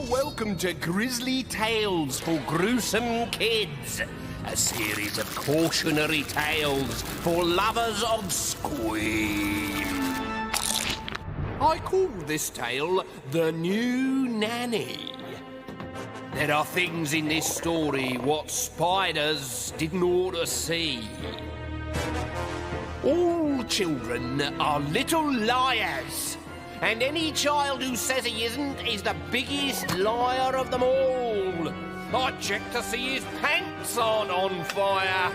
Welcome to Grizzly Tales for Gruesome Kids, a series of cautionary tales for lovers of scream. I call this tale The New Nanny. There are things in this story what spiders didn't ought to see. All children are little liars. And any child who says he isn't is the biggest liar of them all. I checked to see his pants aren't on fire.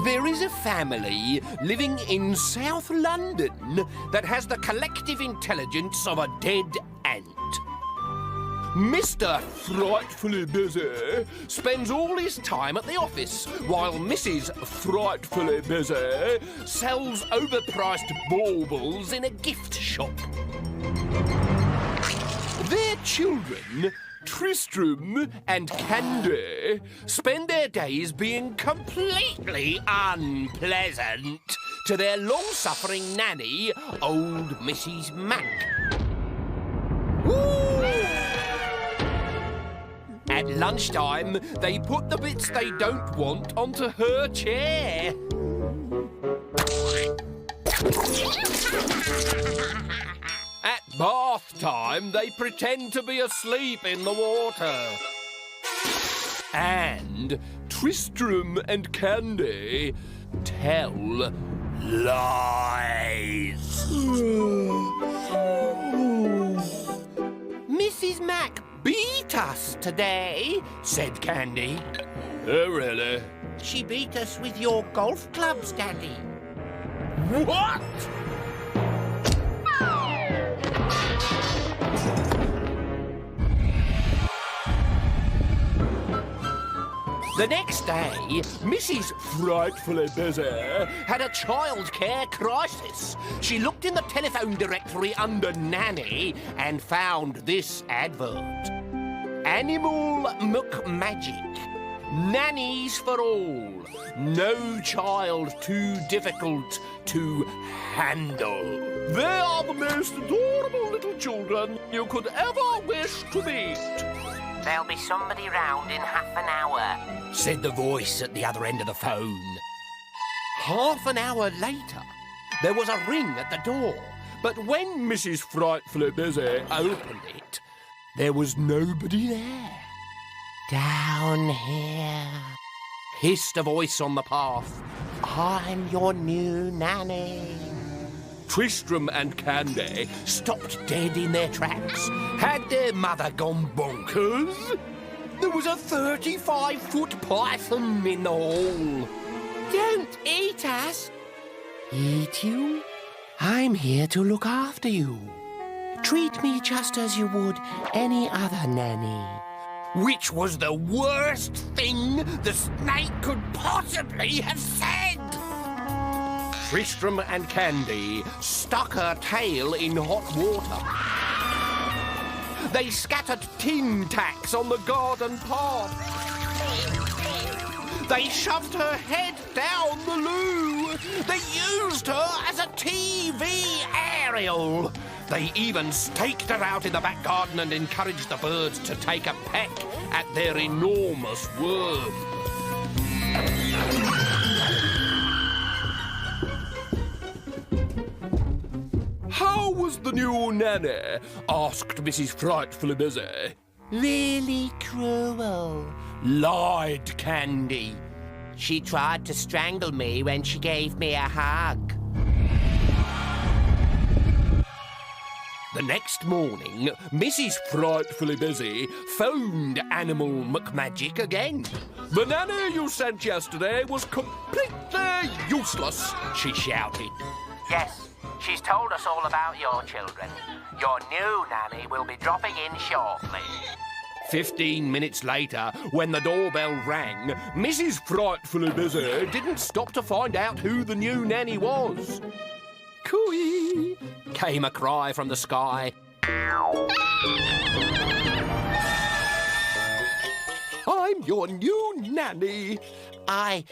There is a family living in South London that has the collective intelligence of a dead ant. Mr. Frightfully Busy spends all his time at the office, while Mrs. Frightfully Busy sells overpriced baubles in a gift shop. Their children, Tristram and Candy, spend their days being completely unpleasant to their long-suffering nanny, old Mrs. Mac. At lunchtime, they put the bits they don't want onto her chair. At bath time, they pretend to be asleep in the water. And Tristram and Candy tell lies. Mrs. Mac beat us today, said Candy. Oh, really? She beat us with your golf clubs, Daddy. What? The next day, Mrs. Frightfully Busy had a childcare crisis. She looked in the telephone directory under Nanny and found this advert. Animal McMagic. Nannies for all. No child too difficult to handle. They are the most adorable little children you could ever wish to meet. There'll be somebody round in half an hour, said the voice at the other end of the phone. Half an hour later, there was a ring at the door, but when Mrs. Frightfully Busy opened it, there was nobody there. Down here, hissed a voice on the path. I'm your new nanny. Tristram and Candy stopped dead in their tracks. Had their mother gone bonkers? There was a 35-foot python in the hall. Don't eat us. Eat you? I'm here to look after you. Treat me just as you would any other nanny. Which was the worst thing the snake could possibly have said. Tristram and Candy stuck her tail in hot water. They scattered tin tacks on the garden path. They shoved her head down the loo. They used her as a TV aerial. They even staked her out in the back garden and encouraged the birds to take a peck at their enormous worm. How was the new nanny? Asked Mrs. Frightfully Busy. Really cruel, lied Candy. She tried to strangle me when she gave me a hug. The next morning, Mrs. Frightfully Busy phoned Animal McMagic again. The nanny you sent yesterday was completely useless, she shouted. Yes, she's told us all about your children. Your new nanny will be dropping in shortly. 15 minutes later, when the doorbell rang, Mrs. Frightfully Busy didn't stop to find out who the new nanny was. Cooey! Came a cry from the sky. I I'm your new nanny. I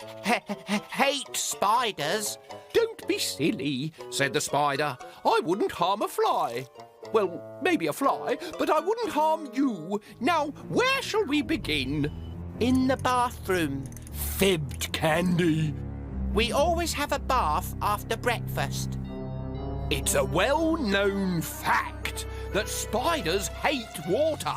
hate spiders. Don't be silly, said the spider. I wouldn't harm a fly. Well, maybe a fly, but I wouldn't harm you. Now, where shall we begin? In the bathroom. Fibbed Candy. We always have a bath after breakfast. It's a well-known fact that spiders hate water.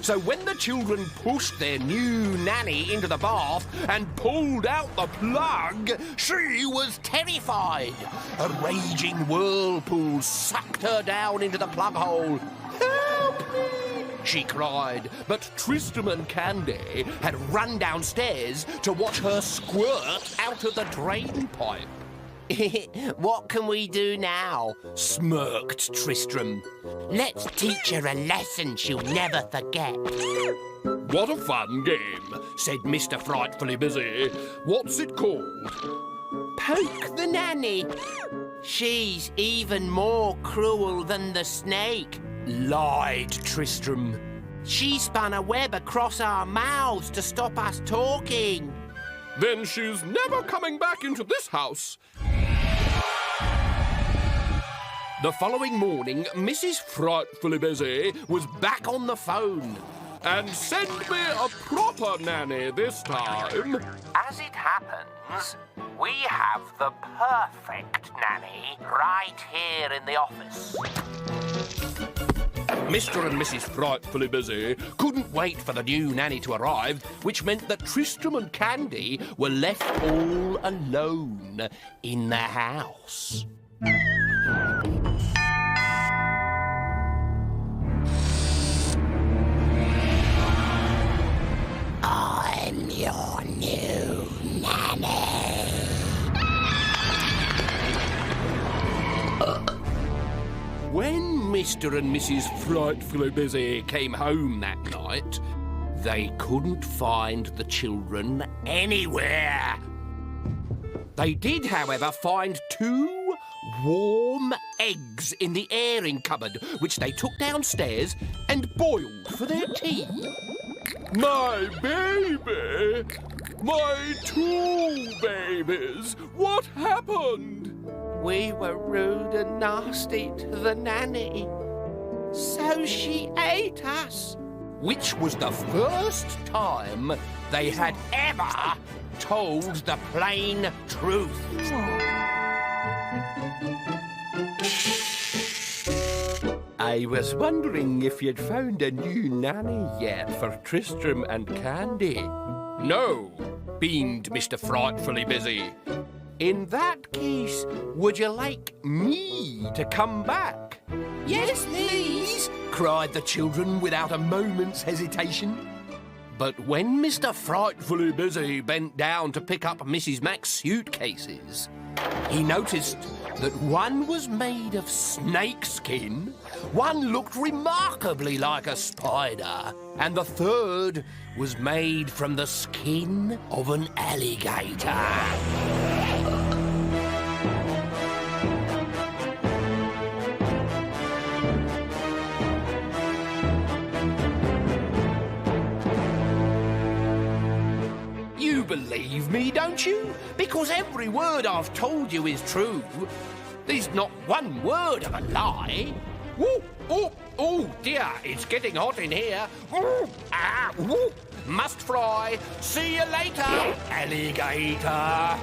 So when the children pushed their new nanny into the bath and pulled out the plug, she was terrified. A raging whirlpool sucked her down into the plug hole. Help me, she cried. But Tristram and Candy had run downstairs to watch her squirt out of the drain pipe. What can we do now? Smirked Tristram. Let's teach her a lesson she'll never forget. What a fun game, said Mr. Frightfully Busy. What's it called? Poke the nanny. She's even more cruel than the snake, lied Tristram. She spun a web across our mouths to stop us talking. Then she's never coming back into this house. The following morning, Mrs. Frightfully Busy was back on the phone. And send me a proper nanny this time. As it happens, we have the perfect nanny right here in the office. Mr. and Mrs. Frightfully Busy couldn't wait for the new nanny to arrive, which meant that Tristram and Candy were left all alone in the house. I'm your new nanny. When Mr. and Mrs. Frightfully Busy came home that night, they couldn't find the children anywhere. They did, however, find 2 warm eggs in the airing cupboard, which they took downstairs and boiled for their tea. My baby! My 2 babies! What happened? We were rude and nasty to the nanny, so she ate us. Which was the first time they had ever told the plain truth. I was wondering if you'd found a new nanny yet for Tristram and Candy. No, beamed Mr. Frightfully Busy. In that case, would you like me to come back? Yes, please, cried the children without a moment's hesitation. But when Mr. Frightfully Busy bent down to pick up Mrs. Mack's suitcases, he noticed that one was made of snake skin, one looked remarkably like a spider, and the third was made from the skin of an alligator. Believe me, don't you? Because every word I've told you is true. There's not one word of a lie. Ooh, oh, oh dear, it's getting hot in here. Ooh, ah, ooh, must fry. See you later, alligator.